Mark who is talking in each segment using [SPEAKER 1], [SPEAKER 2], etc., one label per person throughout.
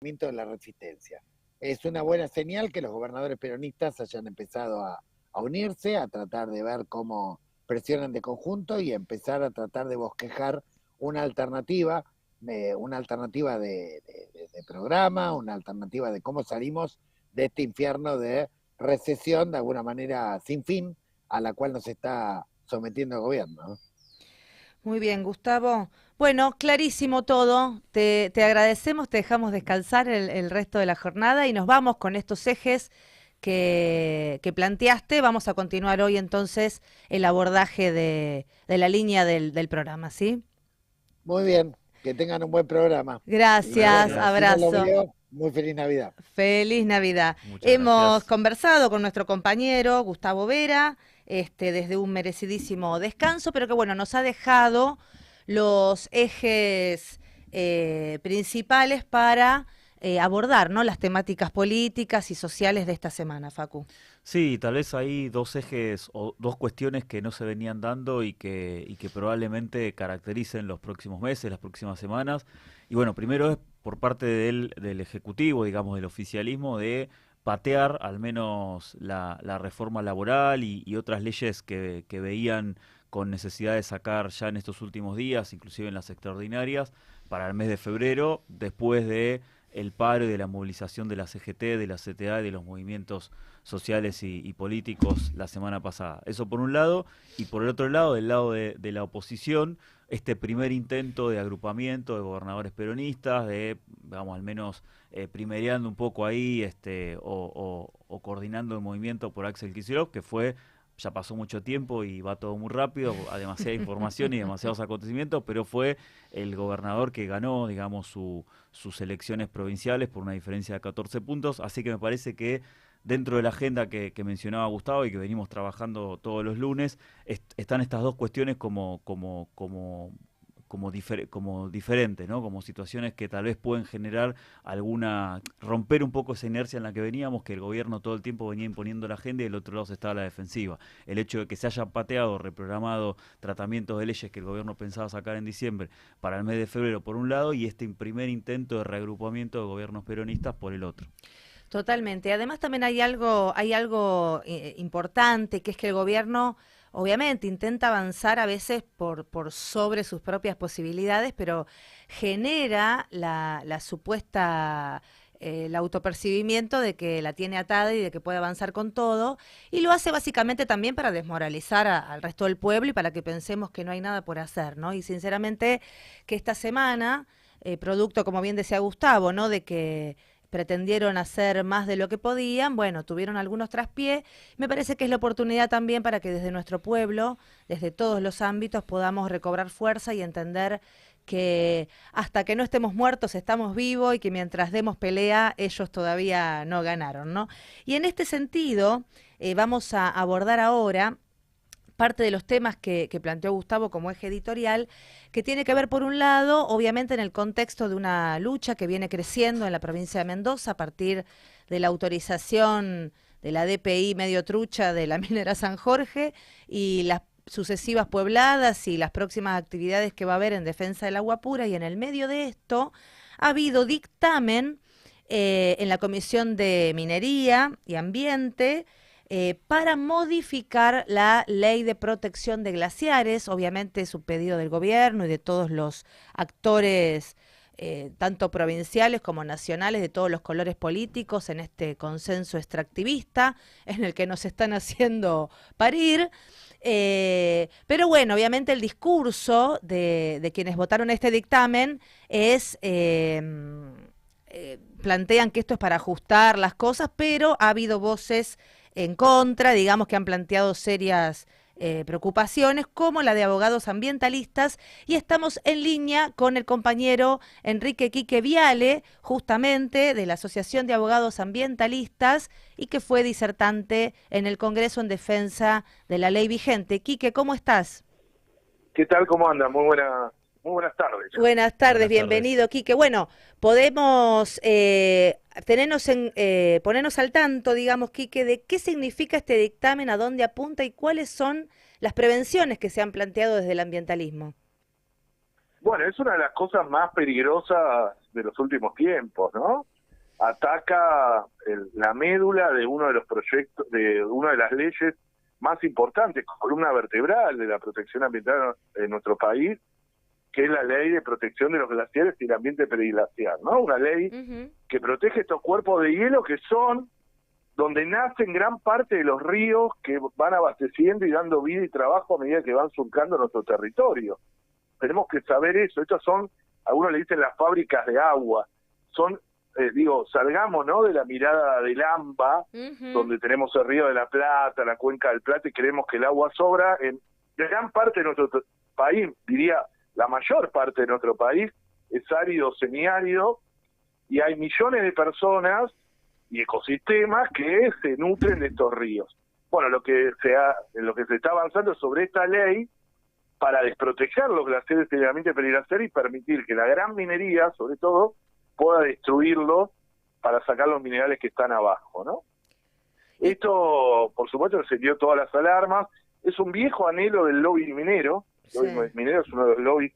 [SPEAKER 1] de la resistencia. Es una buena señal que los gobernadores peronistas hayan empezado a unirse, a tratar de ver cómo presionan de conjunto y empezar a tratar de bosquejar una alternativa de programa, una alternativa de cómo salimos de este infierno de recesión, de alguna manera sin fin, a la cual nos está sometiendo el gobierno, ¿no?
[SPEAKER 2] Muy bien, Gustavo. Bueno, clarísimo todo. Te agradecemos, te dejamos descansar el resto de la jornada y nos vamos con estos ejes que planteaste. Vamos a continuar hoy entonces el abordaje de la línea del programa, ¿sí?
[SPEAKER 1] Muy bien, que tengan un buen programa. Y
[SPEAKER 2] Gracias,
[SPEAKER 1] bueno, si
[SPEAKER 3] Gracias.
[SPEAKER 1] no los
[SPEAKER 2] abrazo.
[SPEAKER 1] veo, muy feliz Navidad.
[SPEAKER 2] Feliz Navidad.
[SPEAKER 3] Muchas
[SPEAKER 2] Hemos
[SPEAKER 3] gracias.
[SPEAKER 2] conversado con nuestro compañero Gustavo Vera, desde un merecidísimo descanso, pero que bueno, nos ha dejado los ejes principales para abordar, ¿no?, las temáticas políticas y sociales de esta semana, Facu.
[SPEAKER 3] Sí, tal vez hay dos ejes o dos cuestiones que no se venían dando y que probablemente caractericen los próximos meses, las próximas semanas. Y bueno, primero es por parte del Ejecutivo, digamos, del oficialismo, de patear al menos la reforma laboral y otras leyes que veían con necesidad de sacar ya en estos últimos días, inclusive en las extraordinarias, para el mes de febrero, después de el paro y de la movilización de la CGT, de la CTA y de los movimientos sociales y políticos la semana pasada. Eso por un lado, y por el otro lado, del lado de la oposición, este primer intento de agrupamiento de gobernadores peronistas, de, digamos, al menos primereando un poco ahí, o coordinando el movimiento por Axel Kicillof, que fue, ya pasó mucho tiempo y va todo muy rápido, a demasiada información y demasiados acontecimientos, pero fue el gobernador que ganó, digamos, sus elecciones provinciales por una diferencia de 14 puntos, así que me parece que dentro de la agenda que mencionaba Gustavo y que venimos trabajando todos los lunes, están estas dos cuestiones como diferentes, ¿no? Como situaciones que tal vez pueden generar romper un poco esa inercia en la que veníamos, que el gobierno todo el tiempo venía imponiendo la agenda y del otro lado se estaba a la defensiva. El hecho de que se hayan pateado, reprogramado tratamientos de leyes que el gobierno pensaba sacar en diciembre para el mes de febrero por un lado y este primer intento de reagrupamiento de gobiernos peronistas por el otro.
[SPEAKER 2] Totalmente. Además también hay algo importante, que es que el gobierno obviamente intenta avanzar a veces por sobre sus propias posibilidades, pero genera la supuesta, el autopercibimiento de que la tiene atada y de que puede avanzar con todo, y lo hace básicamente también para desmoralizar al resto del pueblo y para que pensemos que no hay nada por hacer, ¿no? Y sinceramente que esta semana, producto, como bien decía Gustavo, ¿no?, de que pretendieron hacer más de lo que podían, bueno, tuvieron algunos traspiés. Me parece que es la oportunidad también para que desde nuestro pueblo, desde todos los ámbitos, podamos recobrar fuerza y entender que hasta que no estemos muertos estamos vivos y que mientras demos pelea ellos todavía no ganaron, ¿no? Y en este sentido, vamos a abordar ahora parte de los temas que planteó Gustavo como eje editorial, que tiene que ver, por un lado, obviamente en el contexto de una lucha que viene creciendo en la provincia de Mendoza a partir de la autorización de la DPI medio trucha de la minera San Jorge y las sucesivas puebladas y las próximas actividades que va a haber en defensa del agua pura. Y en el medio de esto ha habido dictamen en la Comisión de Minería y Ambiente para modificar la ley de protección de glaciares. Obviamente es un pedido del gobierno y de todos los actores, tanto provinciales como nacionales, de todos los colores políticos, en este consenso extractivista en el que nos están haciendo parir. Pero bueno, obviamente el discurso de quienes votaron este dictamen es... plantean que esto es para ajustar las cosas, pero ha habido voces en contra, digamos, que han planteado serias preocupaciones, como la de abogados ambientalistas, y estamos en línea con el compañero Enrique Quique Viale, justamente de la Asociación de Abogados Ambientalistas, y que fue disertante en el Congreso en defensa de la ley vigente. Quique, ¿cómo estás?
[SPEAKER 4] ¿Qué tal? ¿Cómo anda? Muy buenas tardes ya.
[SPEAKER 2] Buenas tardes,
[SPEAKER 3] Buenas tardes.
[SPEAKER 2] bienvenido, Quique. Bueno, podemos ponernos al tanto, digamos, Quique, de qué significa este dictamen, a dónde apunta y cuáles son las prevenciones que se han planteado desde el ambientalismo.
[SPEAKER 4] Bueno, es una de las cosas más peligrosas de los últimos tiempos, ¿no? Ataca la médula de uno de los proyectos, de una de las leyes más importantes, columna vertebral de la protección ambiental en nuestro país, que es la Ley de Protección de los Glaciares y el Ambiente Periglaciar, ¿no? Una ley que protege estos cuerpos de hielo que son donde nacen gran parte de los ríos que van abasteciendo y dando vida y trabajo a medida que van surcando nuestro territorio. Tenemos que saber eso. Estas son, algunos le dicen las fábricas de agua. Son, salgamos, ¿no?, de la mirada del AMBA, donde tenemos el Río de la Plata, la Cuenca del Plata, y creemos que el agua sobra. En gran parte de nuestro país, diría la mayor parte de nuestro país, es árido, semiárido, y hay millones de personas y ecosistemas que se nutren de estos ríos. Bueno, lo que se está avanzando es sobre esta ley para desproteger los glaciares y el ambiente periglaciar y permitir que la gran minería, sobre todo, pueda destruirlos para sacar los minerales que están abajo, ¿no? Esto, por supuesto, encendió todas las alarmas. Es un viejo anhelo del lobby minero. El lobby minero es uno de los lobbies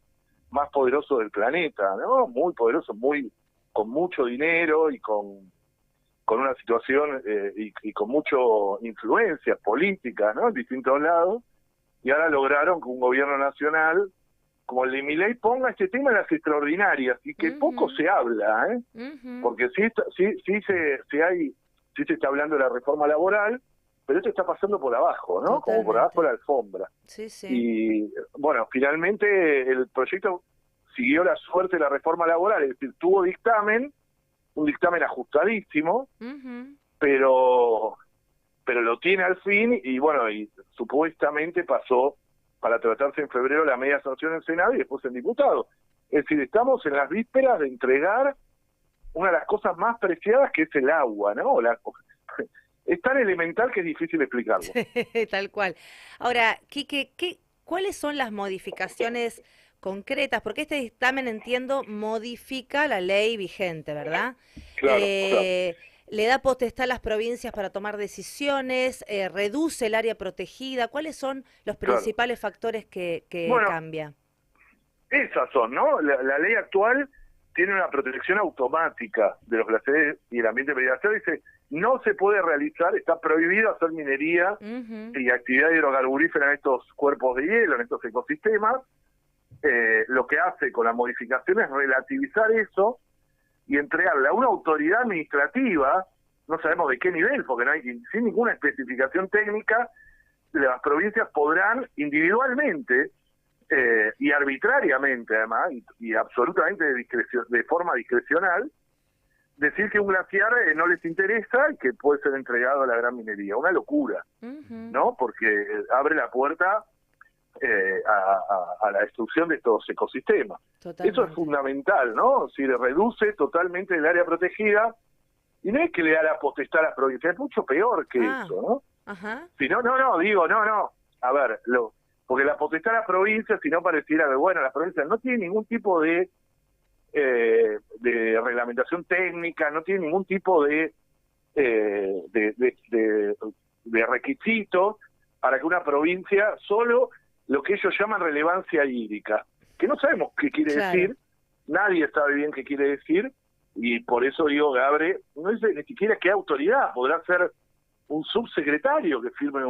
[SPEAKER 4] más poderosos del planeta, ¿no? Muy poderoso, con mucho dinero y con una situación y con mucho influencia política, ¿no?, en distintos lados, y ahora lograron que un gobierno nacional como el de Milei ponga este tema en las extraordinarias, y que poco se habla, porque sí se está hablando de la reforma laboral, pero esto está pasando por abajo, ¿no?
[SPEAKER 2] Totalmente.
[SPEAKER 4] Como por abajo de la alfombra.
[SPEAKER 2] Sí, sí.
[SPEAKER 4] Y bueno, finalmente el proyecto siguió la suerte de la reforma laboral, es decir, tuvo un dictamen ajustadísimo, pero lo tiene al fin, y bueno, y supuestamente pasó para tratarse en febrero la media sanción en Senado y después en diputado. Es decir, estamos en las vísperas de entregar una de las cosas más preciadas, que es el agua, ¿no? Es tan elemental que es difícil explicarlo.
[SPEAKER 2] Tal cual. Ahora, Quique, ¿cuáles son las modificaciones concretas? Porque este dictamen, entiendo, modifica la ley vigente, ¿verdad?
[SPEAKER 4] Claro, claro.
[SPEAKER 2] Le da potestad a las provincias para tomar decisiones, reduce el área protegida. ¿Cuáles son los principales factores que cambia?
[SPEAKER 4] Esas son, ¿no? La ley actual tiene una protección automática de los glaciares y el ambiente periglaciar. Dice, no se puede realizar, está prohibido hacer minería y actividad hidrocarburífera en estos cuerpos de hielo, en estos ecosistemas. Lo que hace con la modificación es relativizar eso y entregarle a una autoridad administrativa, no sabemos de qué nivel, porque no hay, sin ninguna especificación técnica, las provincias podrán individualmente y arbitrariamente, además, y absolutamente de forma discrecional, decir que un glaciar no les interesa y que puede ser entregado a la gran minería. Una locura, ¿no? Porque abre la puerta a la destrucción de estos ecosistemas. Totalmente. Eso es fundamental, ¿no? Si le reduce totalmente el área protegida, y no es que le da la potestad a las provincias, es mucho peor que eso, ¿no? Si no, a ver, porque la potestad a las provincias, si no pareciera que, bueno, las provincias no tienen ningún tipo de reglamentación técnica, no tienen ningún tipo de requisitos para que una provincia, solo lo que ellos llaman relevancia hídrica, que no sabemos qué quiere decir, nadie sabe bien qué quiere decir, y por eso digo, Gabre, no dice ni siquiera qué autoridad, podrá ser un subsecretario que firme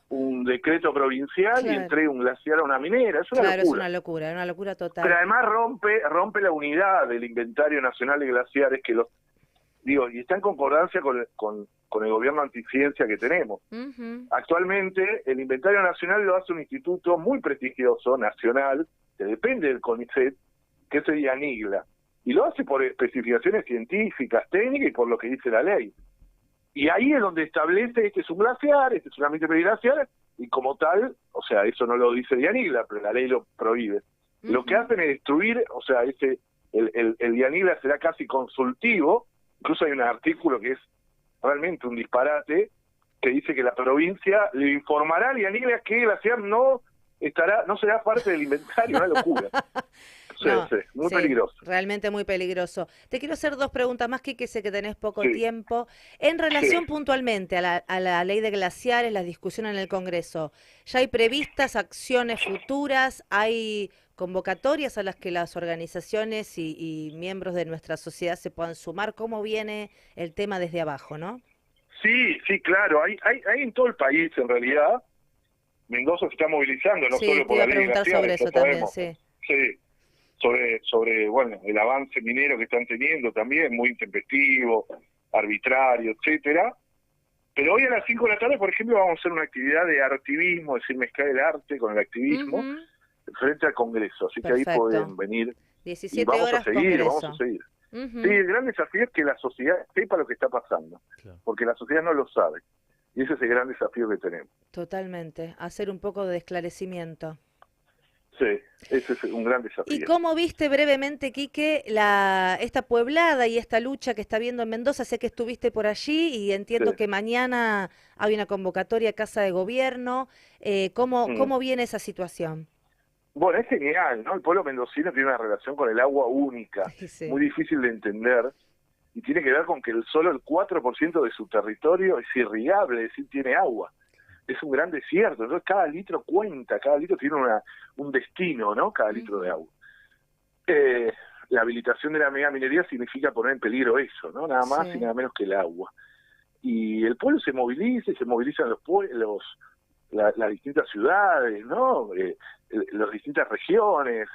[SPEAKER 4] un decreto provincial y entregue un glaciar a una minera. Es una locura.
[SPEAKER 2] Es una locura total.
[SPEAKER 4] Pero además rompe la unidad del Inventario Nacional de Glaciares, que y está en concordancia con el gobierno anticiencia que tenemos. Actualmente el Inventario Nacional lo hace un instituto muy prestigioso, nacional, que depende del CONICET, que es el IANIGLA, y lo hace por especificaciones científicas, técnicas y por lo que dice la ley. Y ahí es donde establece, este es un glaciar, este es un ambiente periglaciar, y como tal, o sea, eso no lo dice IANIGLA, pero la ley lo prohíbe. Lo que hacen es destruir, o sea, el IANIGLA será casi consultivo. Incluso hay un artículo que es realmente un disparate, que dice que la provincia le informará al IANIGLA que el glaciar no será parte del inventario. Una locura. Muy peligroso.
[SPEAKER 2] Realmente muy peligroso. Te quiero hacer dos preguntas más, que sé que tenés poco tiempo. En relación puntualmente a la ley de glaciares, la discusión en el Congreso, ¿ya hay previstas acciones futuras? ¿Hay convocatorias a las que las organizaciones y miembros de nuestra sociedad se puedan sumar. ¿Cómo viene el tema desde abajo, no?
[SPEAKER 4] Sí, claro, hay en todo el país en realidad. Mendoza se está movilizando, no solo por la ley de
[SPEAKER 2] sobre eso también, sí.
[SPEAKER 4] Sí, sobre bueno, el avance minero que están teniendo también, muy intempestivo, arbitrario, etcétera. Pero hoy a las 5 de la tarde, por ejemplo, vamos a hacer una actividad de artivismo, es decir, mezclar el arte con el activismo, frente al Congreso. Así que ahí pueden venir
[SPEAKER 2] 17
[SPEAKER 4] y vamos
[SPEAKER 2] horas
[SPEAKER 4] a seguir,
[SPEAKER 2] Congreso.
[SPEAKER 4] vamos a seguir. Sí, el gran desafío es que la sociedad sepa lo que está pasando, porque la sociedad no lo sabe. Y ese es el gran desafío que tenemos.
[SPEAKER 2] Totalmente, hacer un poco de esclarecimiento.
[SPEAKER 4] Sí, ese es un gran desafío.
[SPEAKER 2] ¿Y cómo viste brevemente, Quique, esta pueblada y esta lucha que está habiendo en Mendoza? Sé que estuviste por allí y entiendo que mañana hay una convocatoria a Casa de Gobierno. ¿Cómo viene esa situación?
[SPEAKER 4] Bueno, es genial, ¿no? El pueblo mendocino tiene una relación con el agua única, muy difícil de entender, y tiene que ver con que solo el 4% de su territorio es irrigable, es decir, tiene agua. Es un gran desierto, entonces cada litro cuenta, cada litro tiene un destino, ¿no? Cada litro de agua. La habilitación de la megaminería significa poner en peligro eso, ¿no? Nada más y nada menos que el agua. Y el pueblo se moviliza y se movilizan los pueblos, las distintas ciudades, ¿no? Las distintas regiones,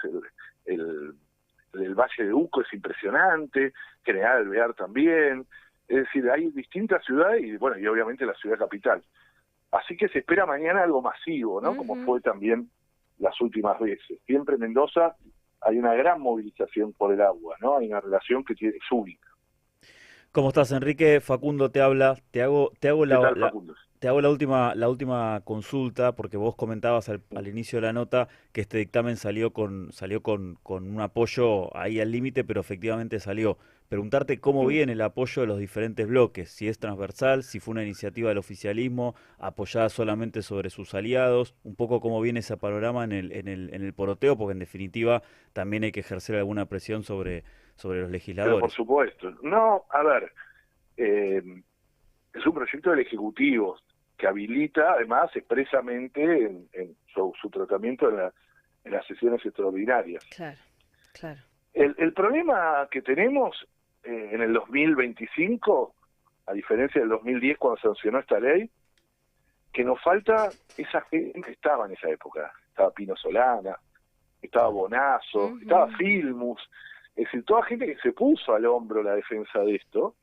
[SPEAKER 4] el Valle de Uco es impresionante, General Alvear también, es decir, hay distintas ciudades y bueno, y obviamente la ciudad capital. Así que se espera mañana algo masivo, ¿no? Como fue también las últimas veces. Siempre en Mendoza hay una gran movilización por el agua, ¿no? Hay una relación que es única.
[SPEAKER 3] ¿Cómo estás, Enrique? Facundo te habla. Te hago la última consulta, porque vos comentabas al inicio de la nota que este dictamen salió con un apoyo ahí al límite, pero efectivamente salió. Preguntarte cómo viene el apoyo de los diferentes bloques, si es transversal, si fue una iniciativa del oficialismo apoyada solamente sobre sus aliados, un poco cómo viene ese panorama en el poroteo, porque en definitiva también hay que ejercer alguna presión sobre los legisladores.
[SPEAKER 4] Pero por supuesto. No, a ver, es un proyecto del Ejecutivo que habilita además expresamente en su tratamiento en las sesiones extraordinarias.
[SPEAKER 2] Claro.
[SPEAKER 4] El problema que tenemos en el 2025, a diferencia del 2010 cuando se sancionó esta ley, que nos falta esa gente que estaba en esa época. Estaba Pino Solana, estaba Bonazo, estaba Filmus, es decir, toda gente que se puso al hombro la defensa de esto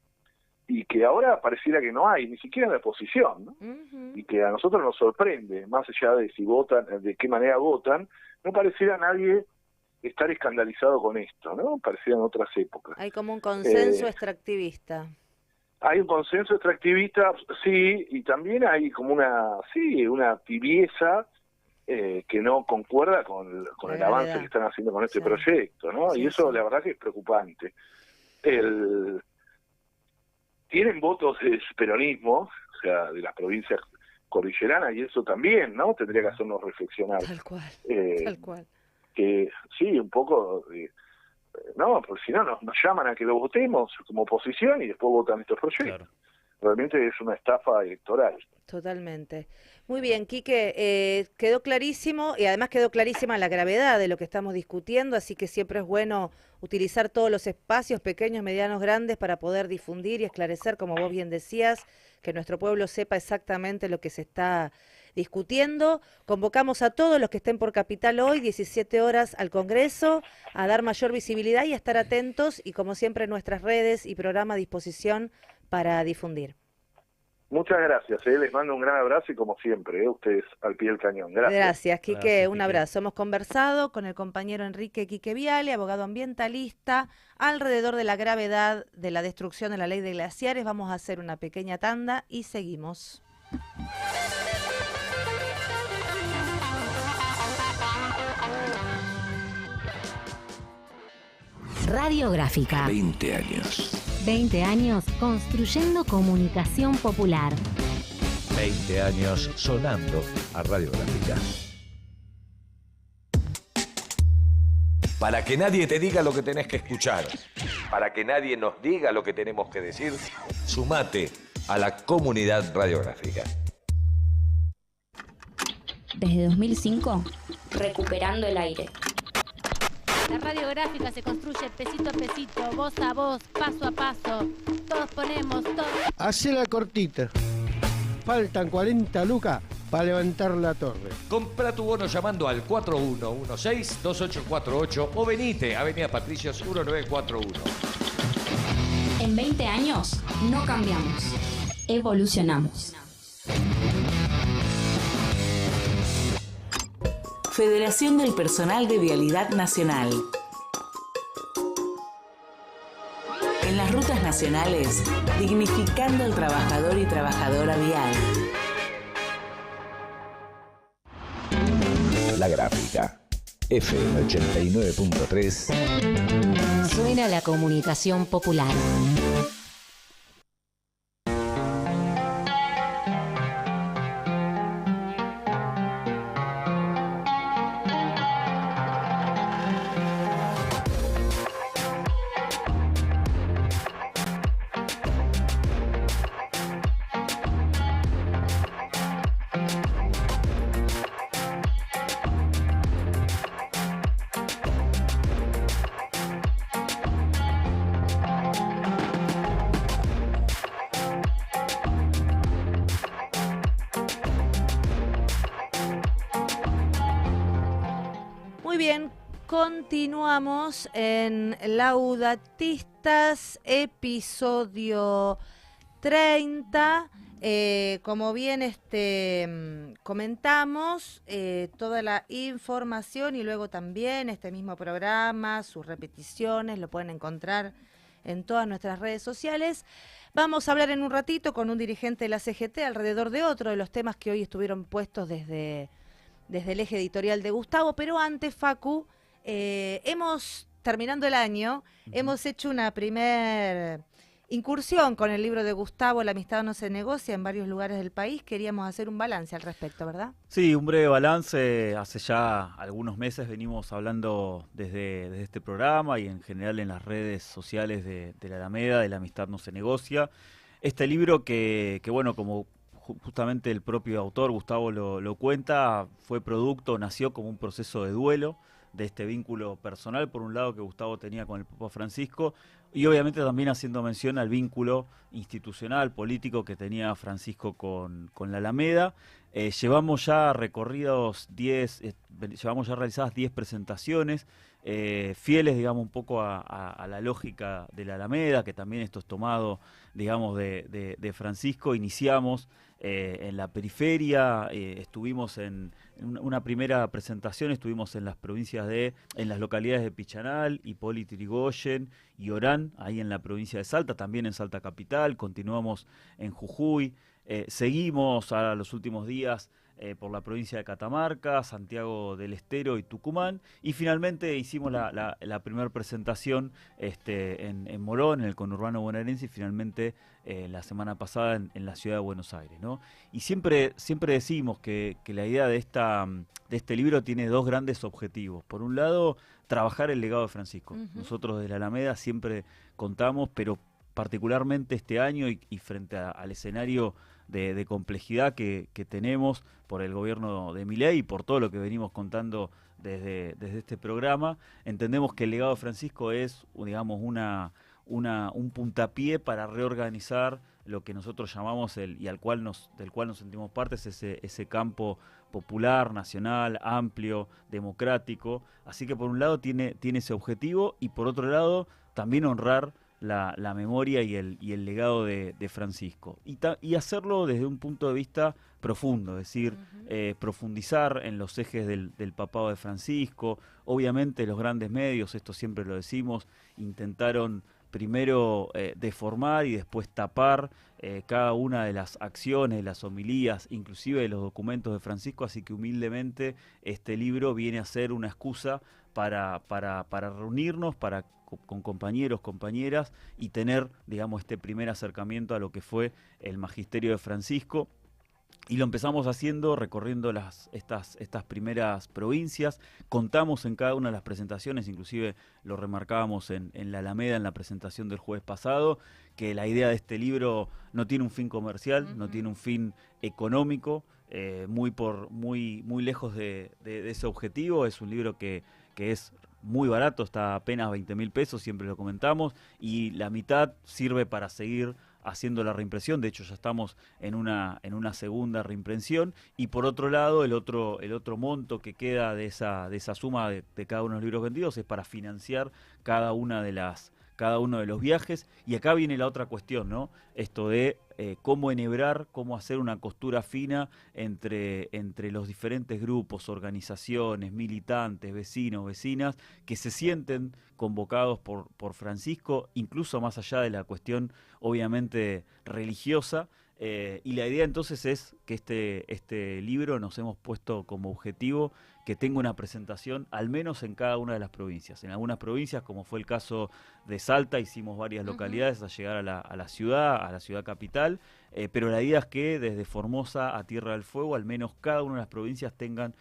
[SPEAKER 4] y que ahora pareciera que no hay, ni siquiera en la oposición, ¿no? Y que a nosotros nos sorprende, más allá de si votan, de qué manera votan, no pareciera nadie estar escandalizado con esto, ¿no? Parecía en otras épocas.
[SPEAKER 2] Hay como un consenso extractivista.
[SPEAKER 4] Hay un consenso extractivista, sí, y también hay como una tibieza que no concuerda con el avance que están haciendo con este proyecto, ¿no? Y eso la verdad que es preocupante. Tienen votos del peronismo, o sea, de las provincias cordilleranas, y eso también, ¿no? Tendría que hacernos reflexionar.
[SPEAKER 2] Tal cual.
[SPEAKER 4] Que sí, un poco, no, porque si no nos llaman a que lo votemos como oposición y después votan estos proyectos. Claro. Realmente es una estafa electoral.
[SPEAKER 2] Totalmente. Muy bien, Quique, quedó clarísimo y además quedó clarísima la gravedad de lo que estamos discutiendo, así que siempre es bueno utilizar todos los espacios pequeños, medianos, grandes para poder difundir y esclarecer, como vos bien decías, que nuestro pueblo sepa exactamente lo que se está discutiendo. Convocamos a todos los que estén por Capital hoy, 17 horas al Congreso, a dar mayor visibilidad y a estar atentos y como siempre nuestras redes y programa a disposición para difundir.
[SPEAKER 4] Muchas gracias, les mando un gran abrazo y como siempre, ustedes al pie del cañón.
[SPEAKER 2] Gracias, Quique, un abrazo. Hemos conversado con el compañero Enrique Quique Viale, abogado ambientalista, alrededor de la gravedad de la destrucción de la ley de glaciares. Vamos a hacer una pequeña tanda y seguimos.
[SPEAKER 5] Radiográfica.
[SPEAKER 6] 20 años.
[SPEAKER 5] 20 años construyendo comunicación popular.
[SPEAKER 6] 20 años sonando a Radiográfica. Para que nadie te diga lo que tenés que escuchar, para que nadie nos diga lo que tenemos que decir, sumate a la comunidad radiográfica.
[SPEAKER 7] Desde 2005, recuperando el aire. La radiográfica se construye pesito a pesito, voz a voz, paso a paso. Todos ponemos, todos.
[SPEAKER 8] Hacela cortita. Faltan 40 lucas para levantar la torre.
[SPEAKER 6] Compra tu bono llamando al 4116-2848 o venite, Avenida Patricios 1941.
[SPEAKER 5] En 20 años no cambiamos, evolucionamos.
[SPEAKER 9] Federación del Personal de Vialidad Nacional. En las rutas nacionales, dignificando al trabajador y trabajadora vial.
[SPEAKER 10] La Gráfica, FM 89.3.
[SPEAKER 5] Suena la comunicación popular.
[SPEAKER 2] Muy bien, continuamos en Laudatistas, episodio 30. Como bien comentamos, toda la información y luego también este mismo programa, sus repeticiones, lo pueden encontrar en todas nuestras redes sociales. Vamos a hablar en un ratito con un dirigente de la CGT alrededor de otro de los temas que hoy estuvieron puestos desde el eje editorial de Gustavo, pero antes, Facu, terminando el año, hemos hecho una primer incursión con el libro de Gustavo, La amistad no se negocia, en varios lugares del país. Queríamos hacer un balance al respecto, ¿verdad?
[SPEAKER 3] Sí, un breve balance. Hace ya algunos meses venimos hablando desde este programa y en general en las redes sociales de la Alameda, de La amistad no se negocia. Este libro que bueno, como justamente el propio autor, Gustavo, lo cuenta, nació como un proceso de duelo de este vínculo personal, por un lado, que Gustavo tenía con el Papa Francisco, y obviamente también haciendo mención al vínculo institucional, político que tenía Francisco con la Alameda. Llevamos ya realizadas 10 presentaciones, fieles, digamos, un poco a la lógica de la Alameda, que también esto es tomado, digamos, de Francisco. Iniciamos en la periferia, estuvimos en una primera presentación, estuvimos en las en las localidades de Pichanal, Hipólito Yrigoyen y Orán, ahí en la provincia de Salta, también en Salta Capital. Continuamos en Jujuy, seguimos a los últimos días por la provincia de Catamarca, Santiago del Estero y Tucumán, y finalmente hicimos la primera presentación en Morón, en el conurbano bonaerense, y finalmente la semana pasada en la ciudad de Buenos Aires, ¿no? Y siempre decimos que la idea de este libro tiene dos grandes objetivos. Por un lado, trabajar el legado de Francisco. Nosotros desde la Alameda siempre contamos, pero particularmente este año y frente al escenario de complejidad que tenemos por el gobierno de Milei y por todo lo que venimos contando desde este programa, entendemos que el legado de Francisco es, digamos, un puntapié para reorganizar lo que nosotros llamamos del cual nos sentimos partes, ese campo popular, nacional, amplio, democrático. Así que por un lado tiene ese objetivo, y por otro lado también honrar la memoria y el legado de Francisco. Y hacerlo desde un punto de vista profundo, es decir, profundizar en los ejes del papado de Francisco. Obviamente los grandes medios, esto siempre lo decimos, intentaron primero deformar y después tapar cada una de las acciones, las homilías, inclusive de los documentos de Francisco, así que humildemente este libro viene a ser una excusa para reunirnos, con compañeros, compañeras, y tener, digamos, este primer acercamiento a lo que fue el magisterio de Francisco. Y lo empezamos haciendo recorriendo estas primeras provincias. Contamos en cada una de las presentaciones, inclusive lo remarcábamos en la Alameda, en la presentación del jueves pasado, que la idea de este libro no tiene un fin comercial, no tiene un fin económico, muy lejos de ese objetivo. Es un libro que es muy barato, está apenas 20.000 pesos, siempre lo comentamos, y la mitad sirve para seguir haciendo la reimpresión. De hecho ya estamos en una segunda reimpresión, y por otro lado el otro monto que queda de esa suma de cada uno de los libros vendidos es para financiar cada uno de los viajes. Y acá viene la otra cuestión, ¿no? Esto de cómo enhebrar, cómo hacer una costura fina entre los diferentes grupos, organizaciones, militantes, vecinos, vecinas, que se sienten convocados por Francisco, incluso más allá de la cuestión obviamente religiosa. Y la idea entonces es que este libro nos hemos puesto como objetivo que tenga una presentación al menos en cada una de las provincias. En algunas provincias, como fue el caso de Salta, hicimos varias localidades a llegar a la ciudad capital, pero la idea es que desde Formosa a Tierra del Fuego, al menos cada una de las provincias tenga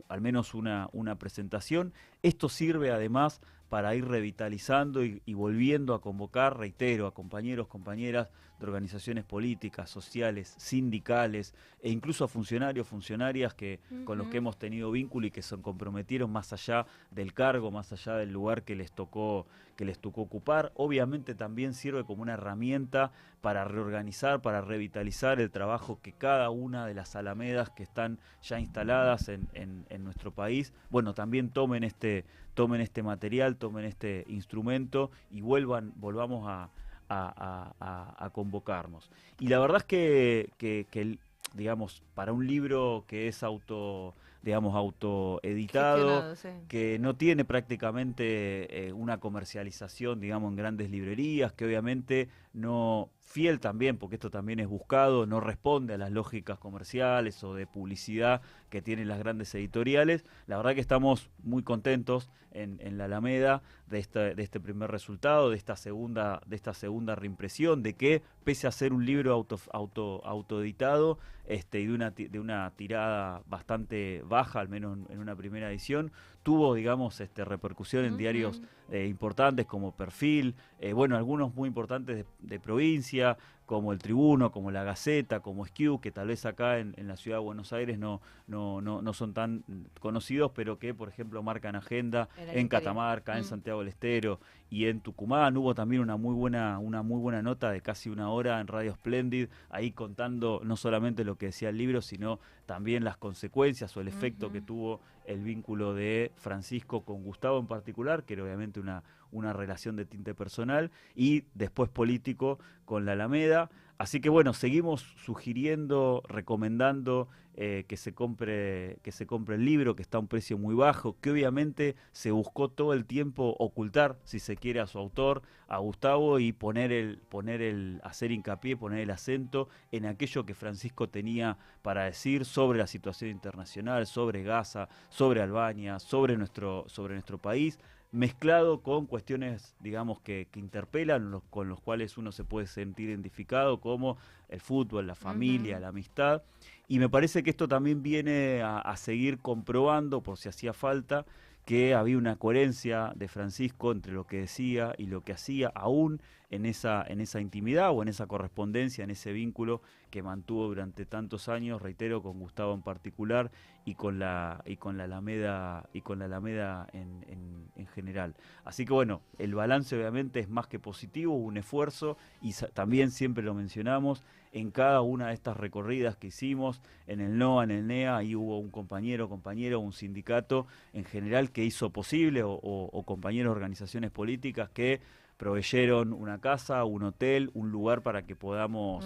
[SPEAKER 3] al menos una presentación. Esto sirve además para ir revitalizando y volviendo a convocar, reitero, a compañeros, compañeras de organizaciones políticas, sociales, sindicales e incluso a funcionarios, funcionarias con los que hemos tenido vínculo y que se comprometieron más allá del cargo, más allá del lugar que les tocó ocupar. Obviamente también sirve como una herramienta para reorganizar, para revitalizar el trabajo que cada una de las alamedas que están ya instaladas en nuestro país, bueno, también tomen este material, tomen este instrumento y volvamos a convocarnos. Y la verdad es que digamos, para un libro que es autoeditado,
[SPEAKER 2] sí,
[SPEAKER 3] que no tiene prácticamente una comercialización, digamos, en grandes librerías, que obviamente no, fiel también, porque esto también es buscado, no responde a las lógicas comerciales o de publicidad que tienen las grandes editoriales. La verdad que estamos muy contentos en la Alameda de este primer resultado, de esta segunda reimpresión, de que pese a ser un libro autoeditado y de una tirada bastante baja, al menos en una primera edición, tuvo, digamos, repercusión en diarios importantes como Perfil, algunos muy importantes de provincia, como El Tribuno, como La Gaceta, como Skew, que tal vez acá en la ciudad de Buenos Aires no son tan conocidos, pero que, por ejemplo, marcan agenda en Catamarca, en Santiago del Estero y en Tucumán. Hubo también una muy buena nota de casi una hora en Radio Splendid, ahí contando no solamente lo que decía el libro, sino también las consecuencias o el efecto que tuvo el vínculo de Francisco con Gustavo en particular, que era obviamente una relación de tinte personal, y después político con la Alameda. Así que bueno, seguimos sugiriendo, recomendando que se compre el libro, que está a un precio muy bajo, que obviamente se buscó todo el tiempo ocultar, si se quiere, a su autor, a Gustavo, y hacer hincapié, poner el acento en aquello que Francisco tenía para decir sobre la situación internacional, sobre Gaza, sobre Albania, sobre nuestro país, mezclado con cuestiones, digamos, que interpelan, con los cuales uno se puede sentir identificado, como el fútbol, la familia, la amistad. Y me parece que esto también viene a seguir comprobando, por si hacía falta, que había una coherencia de Francisco entre lo que decía y lo que hacía, aún en esa intimidad o en esa correspondencia, en ese vínculo que mantuvo durante tantos años, reitero, con Gustavo en particular y con la Alameda en general. Así que bueno, el balance obviamente es más que positivo, un esfuerzo, y también siempre lo mencionamos, en cada una de estas recorridas que hicimos, en el NOA, en el NEA, ahí hubo un compañero, un sindicato en general que hizo posible, o compañeros de organizaciones políticas que proveyeron una casa, un hotel, un lugar para que podamos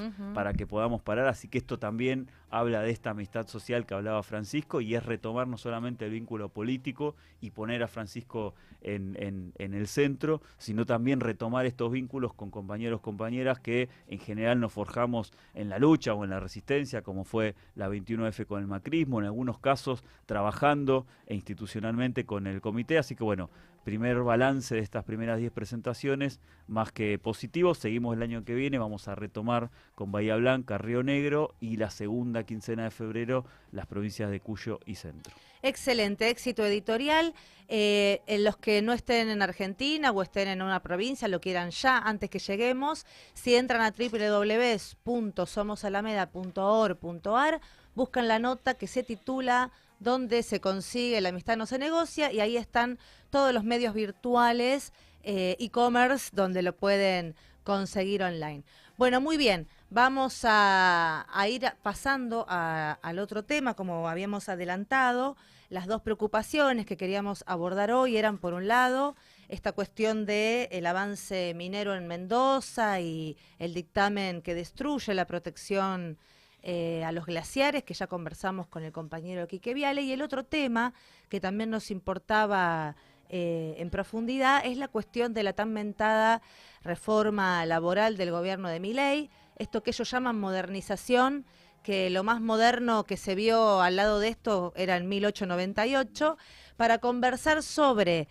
[SPEAKER 3] parar. Así que esto también habla de esta amistad social que hablaba Francisco, y es retomar no solamente el vínculo político y poner a Francisco en el centro, sino también retomar estos vínculos con compañeros, compañeras que en general nos forjamos en la lucha o en la resistencia, como fue la 21F con el macrismo, en algunos casos trabajando institucionalmente con el comité. Así que bueno, primer balance de estas primeras 10 presentaciones, más que positivo. Seguimos el año que viene, vamos a retomar con Bahía Blanca, Río Negro, y la segunda quincena de febrero las provincias de Cuyo y Centro.
[SPEAKER 2] Excelente, éxito editorial. En los que no estén en Argentina o estén en una provincia, lo quieran ya, antes que lleguemos, si entran a www.somosalameda.org.ar, buscan la nota que se titula donde se consigue la amistad no se negocia, y ahí están todos los medios virtuales, e-commerce, donde lo pueden conseguir online. Bueno, muy bien, vamos a ir pasando al otro tema, como habíamos adelantado. Las dos preocupaciones que queríamos abordar hoy eran, por un lado, esta cuestión del avance minero en Mendoza y el dictamen que destruye la protección a los glaciares, que ya conversamos con el compañero Quique Viale, y el otro tema que también nos importaba en profundidad es la cuestión de la tan mentada reforma laboral del gobierno de Milei, esto que ellos llaman modernización, que lo más moderno que se vio al lado de esto era en 1898, para conversar sobre,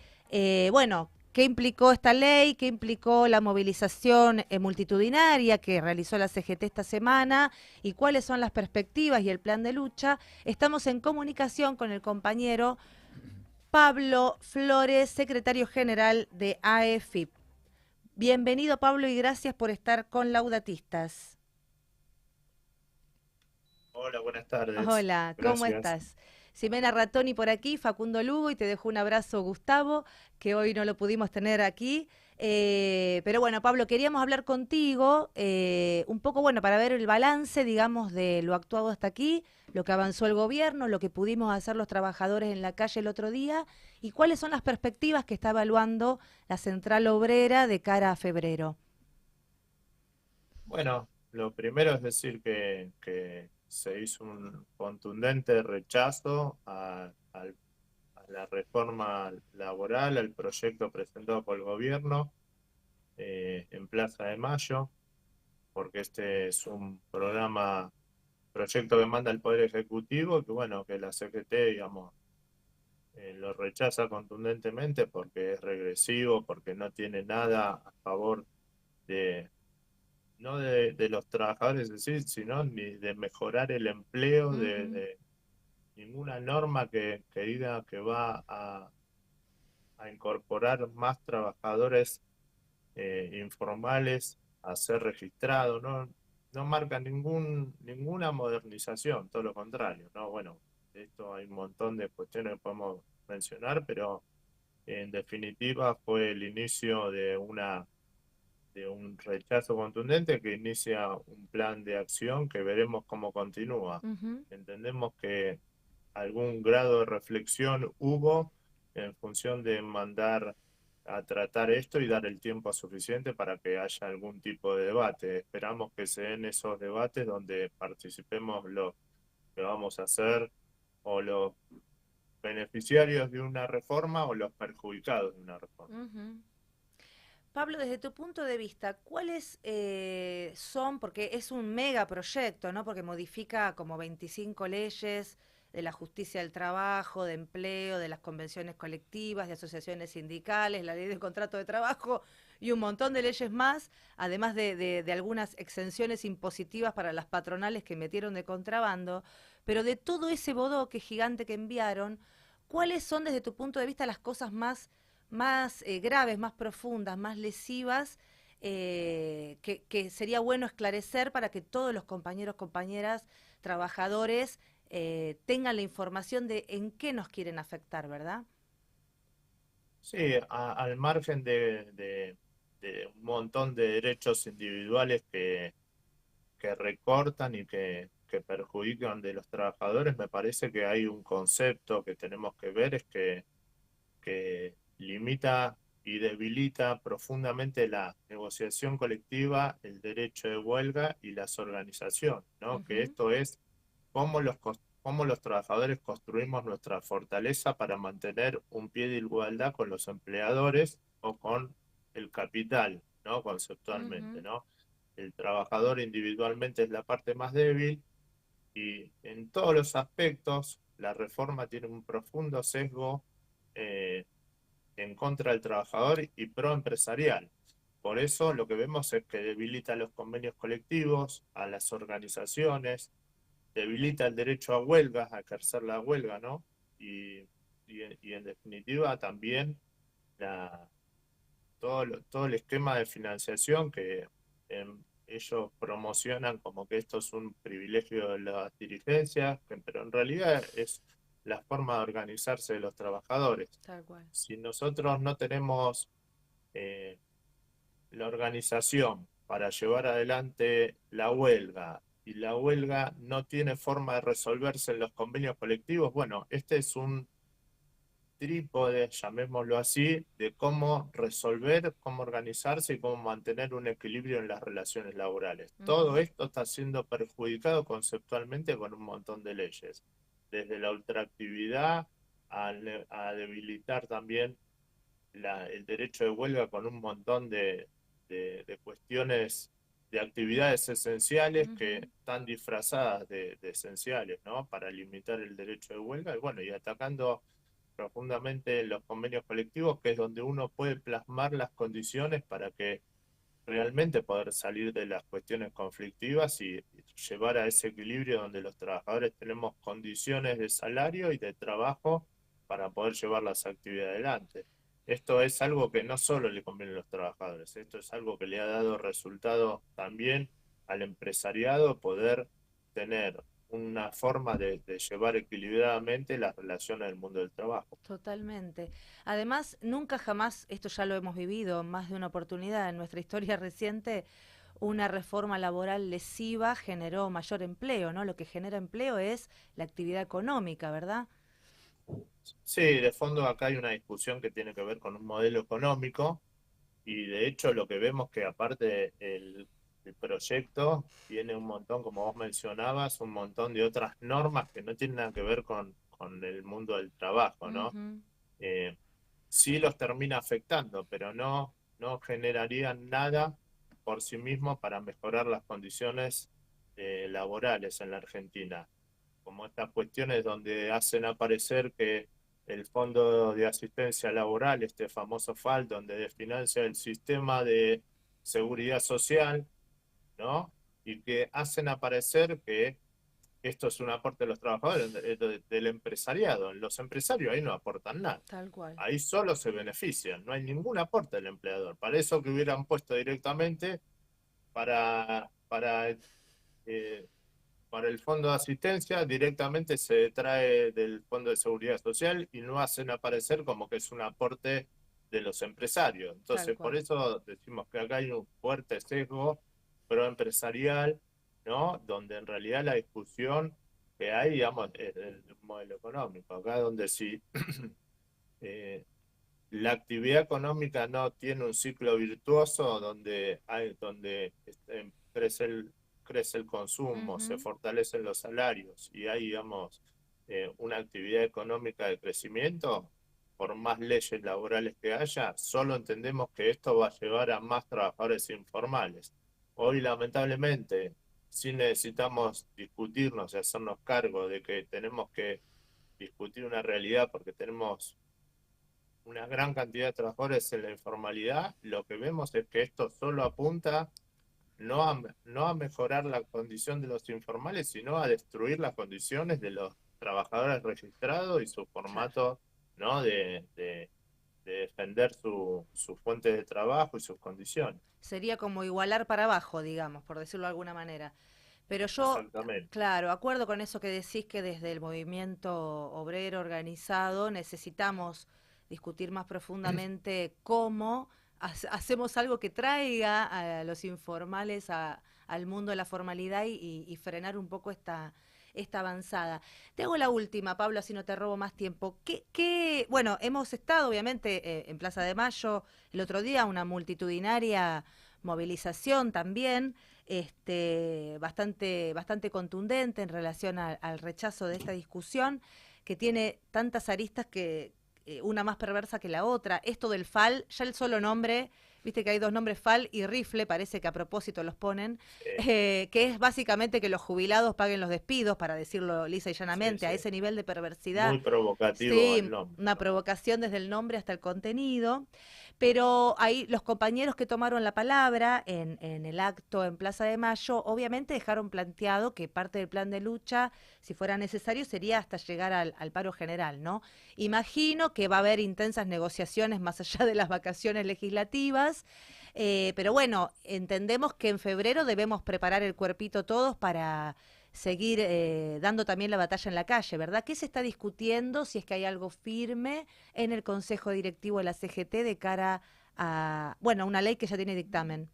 [SPEAKER 2] bueno, qué implicó esta ley, qué implicó la movilización multitudinaria que realizó la CGT esta semana y cuáles son las perspectivas y el plan de lucha. Estamos en comunicación con el compañero Pablo Flores, secretario general de AEFIP. Bienvenido, Pablo, y gracias por estar con Laudatistas.
[SPEAKER 11] Hola, buenas tardes.
[SPEAKER 2] Hola, ¿cómo estás? Ximena Ratoni por aquí, Facundo Lugo, y te dejo un abrazo, Gustavo, que hoy no lo pudimos tener aquí. Pero bueno, Pablo, queríamos hablar contigo un poco, bueno, para ver el balance, digamos, de lo actuado hasta aquí, lo que avanzó el gobierno, lo que pudimos hacer los trabajadores en la calle el otro día, y cuáles son las perspectivas que está evaluando la Central Obrera de cara a febrero.
[SPEAKER 11] Bueno, lo primero es decir que se hizo un contundente rechazo a la reforma laboral, al proyecto presentado por el gobierno en Plaza de Mayo, porque este es un proyecto que manda el Poder Ejecutivo, que bueno, que la CGT, digamos, lo rechaza contundentemente porque es regresivo, porque no tiene nada a favor no de los trabajadores en sí, sino ni de mejorar el empleo, de ninguna norma que diga que va a incorporar más trabajadores informales a ser registrados, no marca ninguna modernización, todo lo contrario, ¿no? Bueno, de esto hay un montón de cuestiones que podemos mencionar, pero en definitiva fue el inicio de un rechazo contundente que inicia un plan de acción que veremos cómo continúa. Entendemos que algún grado de reflexión hubo en función de mandar a tratar esto y dar el tiempo suficiente para que haya algún tipo de debate. Esperamos que se den esos debates donde participemos los que vamos a hacer o los beneficiarios de una reforma o los perjudicados de una reforma.
[SPEAKER 2] Pablo, desde tu punto de vista, ¿cuáles son, porque es un megaproyecto, ¿no? Porque modifica como 25 leyes de la justicia del trabajo, de empleo, de las convenciones colectivas, de asociaciones sindicales, la ley del contrato de trabajo y un montón de leyes más, además de algunas exenciones impositivas para las patronales que metieron de contrabando? Pero de todo ese bodoque gigante que enviaron, ¿cuáles son desde tu punto de vista las cosas más graves, más profundas, más lesivas, que sería bueno esclarecer para que todos los compañeros, compañeras, trabajadores tengan la información de en qué nos quieren afectar, ¿verdad?
[SPEAKER 11] Sí, al margen de un montón de derechos individuales que recortan y que perjudican de los trabajadores, me parece que hay un concepto que tenemos que ver, es que limita y debilita profundamente la negociación colectiva, el derecho de huelga y las organizaciones, ¿no? Que esto es cómo los trabajadores construimos nuestra fortaleza para mantener un pie de igualdad con los empleadores o con el capital, ¿no? Conceptualmente, ¿no? El trabajador individualmente es la parte más débil y en todos los aspectos la reforma tiene un profundo sesgo en contra del trabajador y pro empresarial. Por eso lo que vemos es que debilita los convenios colectivos, a las organizaciones, debilita el derecho a huelgas, a ejercer la huelga, ¿no? Y en definitiva también todo el esquema de financiación que ellos promocionan como que esto es un privilegio de las dirigencias, pero en realidad es la forma de organizarse de los trabajadores.
[SPEAKER 2] Tal cual.
[SPEAKER 11] Si nosotros no tenemos la organización para llevar adelante la huelga, y la huelga no tiene forma de resolverse en los convenios colectivos, bueno, este es un trípode, llamémoslo así, de cómo resolver, cómo organizarse y cómo mantener un equilibrio en las relaciones laborales. Todo esto está siendo perjudicado conceptualmente con un montón de leyes, desde la ultraactividad a debilitar también el derecho de huelga con un montón de cuestiones, de actividades esenciales que están disfrazadas de esenciales, ¿no? Para limitar el derecho de huelga, y bueno, y atacando profundamente los convenios colectivos, que es donde uno puede plasmar las condiciones para que realmente poder salir de las cuestiones conflictivas y llevar a ese equilibrio donde los trabajadores tenemos condiciones de salario y de trabajo para poder llevar las actividades adelante. Esto es algo que no solo le conviene a los trabajadores, esto es algo que le ha dado resultado también al empresariado, poder tener una forma de llevar equilibradamente las relaciones del mundo del trabajo.
[SPEAKER 2] Totalmente. Además, nunca jamás, esto ya lo hemos vivido más de una oportunidad en nuestra historia reciente, una reforma laboral lesiva generó mayor empleo, ¿no? Lo que genera empleo es la actividad económica, ¿verdad?
[SPEAKER 11] Sí, de fondo acá hay una discusión que tiene que ver con un modelo económico, y de hecho lo que vemos que aparte el proyecto tiene un montón, como vos mencionabas, un montón de otras normas que no tienen nada que ver con el mundo del trabajo, ¿no? Sí los termina afectando, pero no generarían nada por sí mismos para mejorar las condiciones laborales en la Argentina. Como estas cuestiones donde hacen aparecer que el Fondo de Asistencia Laboral, este famoso FAL, donde desfinancia el sistema de seguridad social, ¿no? Y que hacen aparecer que esto es un aporte de los trabajadores, del empresariado. Los empresarios ahí no aportan nada.
[SPEAKER 2] Tal cual.
[SPEAKER 11] Ahí solo se benefician, no hay ningún aporte del empleador. Para eso que hubieran puesto directamente para el Fondo de Asistencia, directamente se trae del Fondo de Seguridad Social y no hacen aparecer como que es un aporte de los empresarios. Entonces, por eso decimos que acá hay un fuerte sesgo proempresarial, ¿no? Donde en realidad la discusión que hay, digamos, es del modelo económico. Acá donde si la actividad económica no tiene un ciclo virtuoso donde crece el consumo, se fortalecen los salarios y hay, digamos, una actividad económica de crecimiento, por más leyes laborales que haya, solo entendemos que esto va a llevar a más trabajadores informales. Hoy, lamentablemente, sí necesitamos discutirnos y hacernos cargo de que tenemos que discutir una realidad porque tenemos una gran cantidad de trabajadores en la informalidad. Lo que vemos es que esto solo apunta no a mejorar la condición de los informales, sino a destruir las condiciones de los trabajadores registrados y su formato, ¿no? de defender su fuente de trabajo y sus condiciones.
[SPEAKER 2] Sería como igualar para abajo, digamos, por decirlo de alguna manera. Pero yo, claro, acuerdo con eso que decís, que desde el movimiento obrero organizado necesitamos discutir más profundamente cómo hacemos algo que traiga a los informales al mundo de la formalidad y frenar un poco esta avanzada. Te hago la última, Pablo, así no te robo más tiempo. Bueno, hemos estado obviamente en Plaza de Mayo el otro día, una multitudinaria movilización también, bastante contundente en relación al rechazo de esta discusión, que tiene tantas aristas que una más perversa que la otra. Esto del FAL, ya el solo nombre, viste que hay dos nombres, FAL y rifle, parece que a propósito los ponen, que es básicamente que los jubilados paguen los despidos, para decirlo lisa y llanamente, a ese nivel de perversidad.
[SPEAKER 11] Muy provocativo el nombre.
[SPEAKER 2] Una provocación desde el nombre hasta el contenido. Pero ahí los compañeros que tomaron la palabra en el acto en Plaza de Mayo, obviamente dejaron planteado que parte del plan de lucha, si fuera necesario, sería hasta llegar al paro general, ¿no? Imagino que va a haber intensas negociaciones más allá de las vacaciones legislativas, pero bueno, entendemos que en febrero debemos preparar el cuerpito todos para seguir dando también la batalla en la calle, ¿verdad? ¿Qué se está discutiendo, si es que hay algo firme en el Consejo Directivo de la CGT de cara a, bueno, una ley que ya tiene dictamen?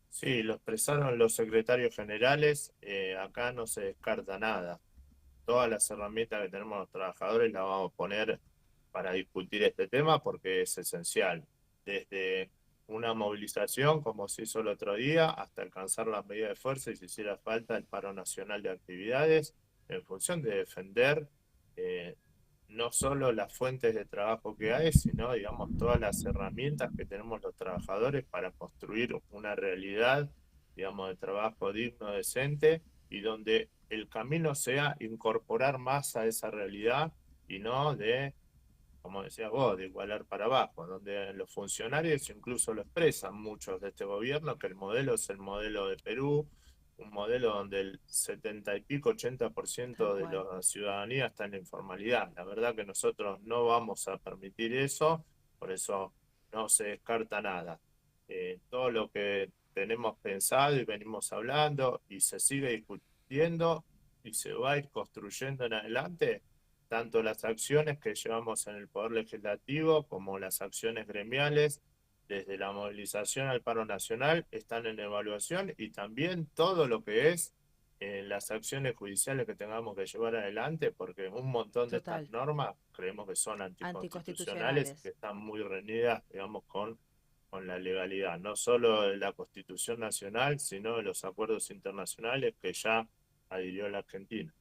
[SPEAKER 11] Sí, lo expresaron los secretarios generales, acá no se descarta nada. Todas las herramientas que tenemos los trabajadores las vamos a poner para discutir este tema porque es esencial. Desde una movilización, como se hizo el otro día, hasta alcanzar las medidas de fuerza y si hiciera falta el paro nacional de actividades, en función de defender no solo las fuentes de trabajo que hay, sino, digamos, todas las herramientas que tenemos los trabajadores para construir una realidad, digamos, de trabajo digno, decente, y donde el camino sea incorporar más a esa realidad y no de, como decías vos, de igualar para abajo, donde los funcionarios incluso lo expresan muchos de este gobierno, que el modelo es el modelo de Perú, un modelo donde el 70 y pico, 80% de la ciudadanía está en la informalidad. La verdad que nosotros no vamos a permitir eso, por eso no se descarta nada. Todo lo que tenemos pensado y venimos hablando y se sigue discutiendo y se va a ir construyendo en adelante, tanto las acciones que llevamos en el Poder Legislativo como las acciones gremiales, desde la movilización al paro nacional, están en evaluación, y también todo lo que es las acciones judiciales que tengamos que llevar adelante, porque un montón de estas normas creemos que son anticonstitucionales y que están muy reñidas, digamos, con la legalidad, no solo de la Constitución Nacional, sino de los acuerdos internacionales que ya adhirió la Argentina.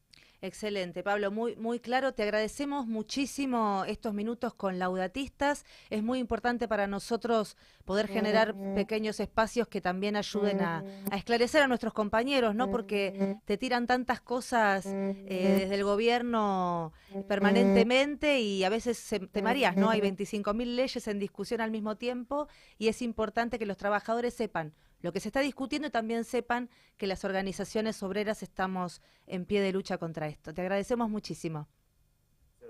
[SPEAKER 2] Excelente, Pablo, muy, muy claro. Te agradecemos muchísimo estos minutos con Laudatistas. Es muy importante para nosotros poder generar pequeños espacios que también ayuden a esclarecer a nuestros compañeros, ¿no? Porque te tiran tantas cosas desde el gobierno permanentemente y a veces te mareas, ¿no? Hay 25.000 leyes en discusión al mismo tiempo y es importante que los trabajadores sepan lo que se está discutiendo y también sepan que las organizaciones obreras estamos en pie de lucha contra esto. Te agradecemos muchísimo.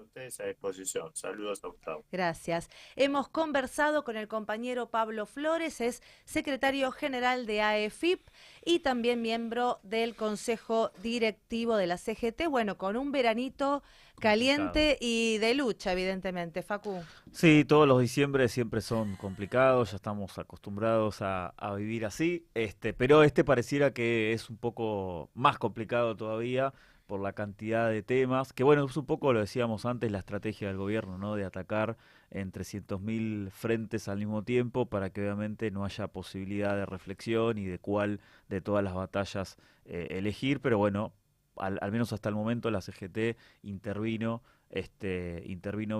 [SPEAKER 11] Ustedes a disposición. Saludos a Gustavo.
[SPEAKER 2] Gracias. Hemos conversado con el compañero Pablo Flores, es secretario general de AEFIP y también miembro del Consejo Directivo de la CGT. Bueno, con un veranito caliente y de lucha, evidentemente. Facu.
[SPEAKER 3] Sí, todos los diciembre siempre son complicados, ya estamos acostumbrados a vivir así, pero pareciera que es un poco más complicado todavía por la cantidad de temas, que bueno, es un poco, lo decíamos antes, la estrategia del gobierno, ¿no? De atacar en 300.000 frentes al mismo tiempo para que obviamente no haya posibilidad de reflexión y de cuál de todas las batallas elegir, pero bueno, al menos hasta el momento la CGT intervino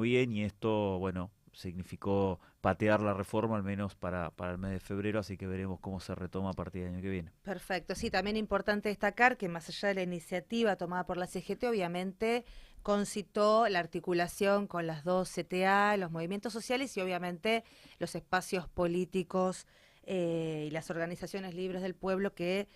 [SPEAKER 3] bien y esto, bueno, significó patear la reforma al menos para el mes de febrero, así que veremos cómo se retoma a partir del año que viene.
[SPEAKER 2] Perfecto, sí, también importante destacar que más allá de la iniciativa tomada por la CGT, obviamente concitó la articulación con las dos CTA, los movimientos sociales y obviamente los espacios políticos y las organizaciones libres del pueblo que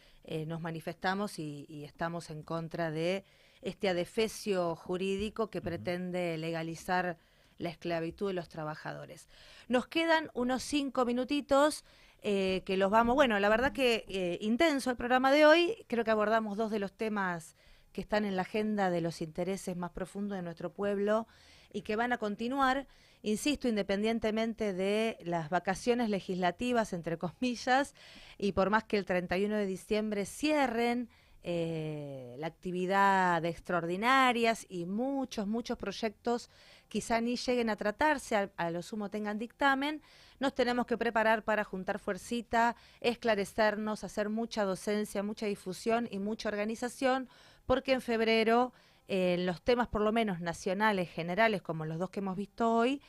[SPEAKER 2] nos manifestamos y estamos en contra de este adefesio jurídico que pretende legalizar la esclavitud de los trabajadores. Nos quedan unos 5 minutitos que los vamos, bueno, la verdad que intenso el programa de hoy, creo que abordamos 2 de los temas que están en la agenda de los intereses más profundos de nuestro pueblo y que van a continuar, insisto, independientemente de las vacaciones legislativas, entre comillas, y por más que el 31 de diciembre cierren la actividad de extraordinarias y muchos proyectos quizá ni lleguen a tratarse, a lo sumo tengan dictamen, nos tenemos que preparar para juntar fuercita, esclarecernos, hacer mucha docencia, mucha difusión y mucha organización, porque en febrero, en los temas por lo menos nacionales, generales, como los 2 que hemos visto hoy,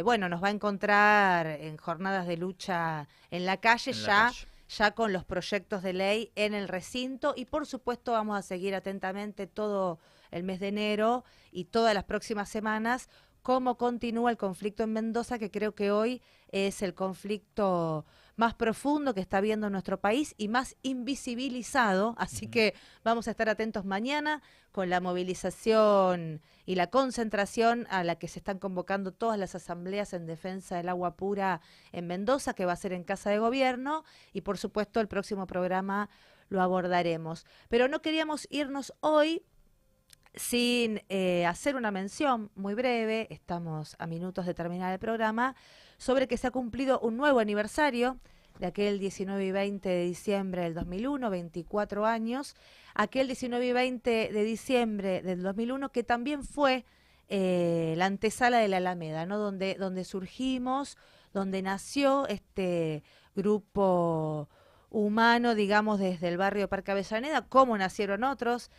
[SPEAKER 2] bueno, nos va a encontrar en jornadas de lucha en la calle ya con los proyectos de ley en el recinto y por supuesto vamos a seguir atentamente todo el mes de enero y todas las próximas semanas cómo continúa el conflicto en Mendoza, que creo que hoy es el conflicto más profundo que está viendo nuestro país y más invisibilizado, así que vamos a estar atentos mañana con la movilización y la concentración a la que se están convocando todas las asambleas en defensa del agua pura en Mendoza, que va a ser en Casa de Gobierno, y por supuesto el próximo programa lo abordaremos. Pero no queríamos irnos hoy sin hacer una mención muy breve, estamos a minutos de terminar el programa, sobre que se ha cumplido un nuevo aniversario de aquel 19 y 20 de diciembre del 2001, 24 años, aquel 19 y 20 de diciembre del 2001, que también fue la antesala de la Alameda, ¿no? Donde surgimos, donde nació este grupo humano, digamos, desde el barrio Parque Avellaneda, cómo nacieron otras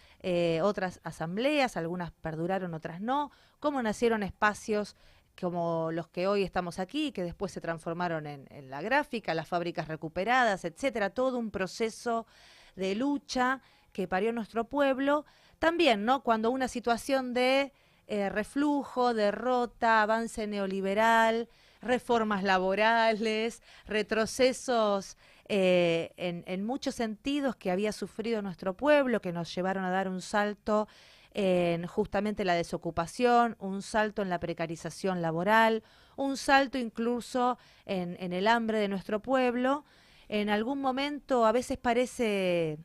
[SPEAKER 2] asambleas, algunas perduraron, otras no, cómo nacieron espacios como los que hoy estamos aquí, que después se transformaron en la gráfica, las fábricas recuperadas, etcétera, todo un proceso de lucha que parió nuestro pueblo. También, ¿no? Cuando una situación de reflujo, derrota, avance neoliberal, reformas laborales, retrocesos en muchos sentidos que había sufrido nuestro pueblo, que nos llevaron a dar un salto en justamente la desocupación, un salto en la precarización laboral, un salto incluso en el hambre de nuestro pueblo. En algún momento a veces parece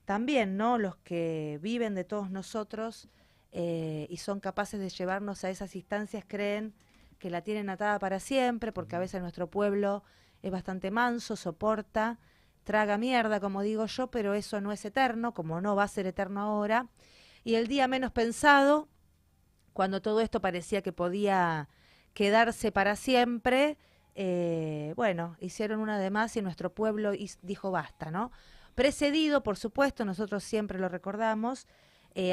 [SPEAKER 2] también, ¿no? Los que viven de todos nosotros y son capaces de llevarnos a esas instancias creen que la tienen atada para siempre, porque a veces nuestro pueblo es bastante manso, soporta, traga mierda, como digo yo, pero eso no es eterno, como no va a ser eterno ahora. Y el día menos pensado, cuando todo esto parecía que podía quedarse para siempre, bueno, hicieron una de más y nuestro pueblo dijo basta, ¿no? Precedido, por supuesto, nosotros siempre lo recordamos,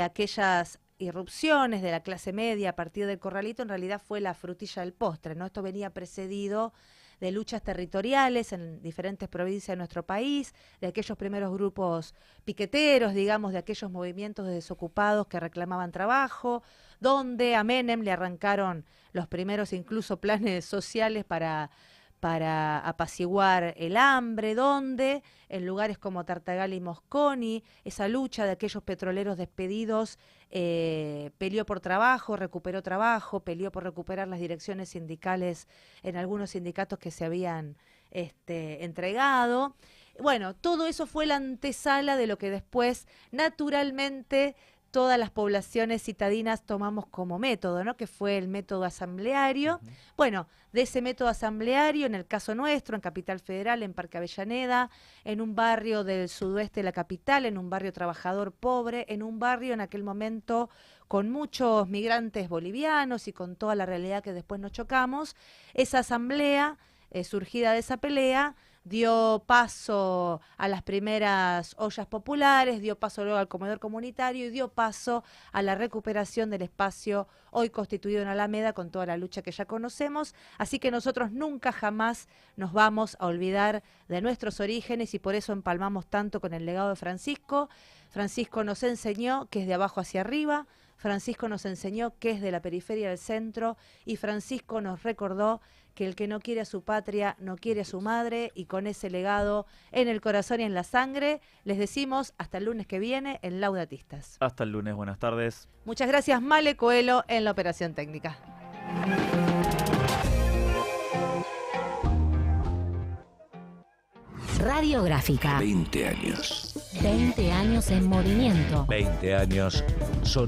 [SPEAKER 2] aquellas irrupciones de la clase media a partir del Corralito, en realidad fue la frutilla del postre, ¿no? Esto venía precedido de luchas territoriales en diferentes provincias de nuestro país, de aquellos primeros grupos piqueteros, digamos, de aquellos movimientos de desocupados que reclamaban trabajo, donde a Menem le arrancaron los primeros incluso planes sociales para apaciguar el hambre, donde en lugares como Tartagal y Mosconi, esa lucha de aquellos petroleros despedidos peleó por trabajo, recuperó trabajo, peleó por recuperar las direcciones sindicales en algunos sindicatos que se habían entregado. Bueno, todo eso fue la antesala de lo que después, naturalmente, todas las poblaciones citadinas tomamos como método, ¿no? Que fue el método asambleario. Uh-huh. Bueno, de ese método asambleario, en el caso nuestro, en Capital Federal, en Parque Avellaneda, en un barrio del sudoeste de la capital, en un barrio trabajador pobre, en un barrio en aquel momento con muchos migrantes bolivianos y con toda la realidad que después nos chocamos, esa asamblea, surgida de esa pelea, dio paso a las primeras ollas populares, dio paso luego al comedor comunitario y dio paso a la recuperación del espacio hoy constituido en Alameda con toda la lucha que ya conocemos. Así que nosotros nunca jamás nos vamos a olvidar de nuestros orígenes y por eso empalmamos tanto con el legado de Francisco. Francisco nos enseñó que es de abajo hacia arriba, Francisco nos enseñó que es de la periferia al centro y Francisco nos recordó que el que no quiere a su patria no quiere a su madre, y con ese legado en el corazón y en la sangre, les decimos hasta el lunes que viene en Laudatistas.
[SPEAKER 3] Hasta el lunes, buenas tardes.
[SPEAKER 2] Muchas gracias, Male Coelho, en la operación técnica.
[SPEAKER 5] Radiográfica.
[SPEAKER 10] 20 años.
[SPEAKER 5] 20 años en movimiento.
[SPEAKER 6] 20 años sonando.